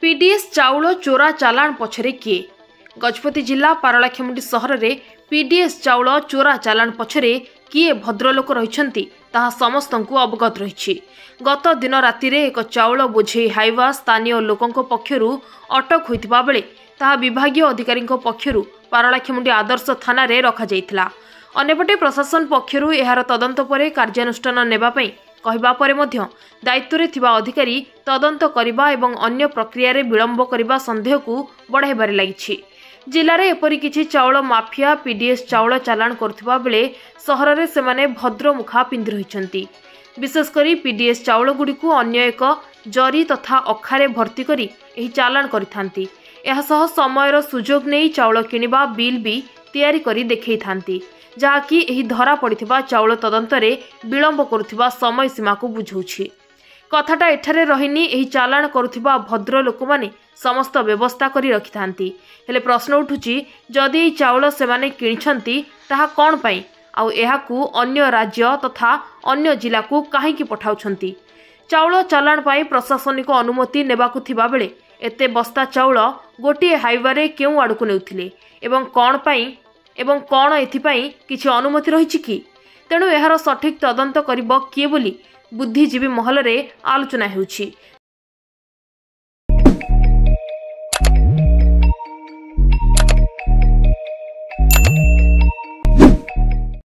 PDS चाउल चोरा चालाण पछरे किए? गजपति जिला पारलाखेमुंडी सहर में पीडीएस चाउल चोरा चालाण पछरे किए भद्रलोक रही समस्त अवगत रही। गत दिन राति रे एक चाउल बोझे हाइवा स्थानीय लोकों पक्षर अटक होता बेले ताहा विभागीय अधिकारी पक्षर पारलाखेमुंडी आदर्श थाना रे रखा जाइथिला। अन्यपटे प्रशासन पक्षर एहार तदंत पर कार्यानुष्ठान नेबा पई कहबा परे मध्य दायित्व थिबा अधिकारी तदंत करिबा एवं अन्य प्रक्रिया रे विलंब करिबा संदेह को बढ़ाइबारे लागिछि। जिले में एपरि किछि चाउल माफिया पीडीएस चाउल चालाण करथिबा बेले सहर रे सेमाने भद्र मुखा पिंधि रहिछंती। विशेषकर पीडीएस चाउल गुड़िकु अन्य एक जरी तथा अखारे भर्ती करी एही चालाण करिथांती। एहा सह समयर सुजोग नहीं चाउल किनिबा बिल भी तैयारी करी देखैथांती, जहाँकि एही धरा पड़िथिबा चाउल तदंतरे विलंब करुथिबा समय सीमा को बुझौछि। कथाटा एठारे रहिनी एही चालाण करुथिबा भद्र लोक माने समस्त व्यवस्था करी रखिथांती। हेले प्रश्न उठुछि, जदि एही चाउल सेमाने किनिछंती ताहा कोन पई आउ एहाकू अन्य राज्य तथा अन्य जिला को काहेकि पठाउछंती? चाउल चालाण पाई प्रशासनिक अनुमति नेबाकू थिबा बेले एते बस्ता चाउल गोटे हाइवारे केउ आडकू नेउथिले एवं कोन पई एवं कौन एथिपाई किछि अनुमति रही कि? तेणु एहार सठिक तदंत करिब किए बोली बुद्धिजीवी महल रे आलोचना हेउछि।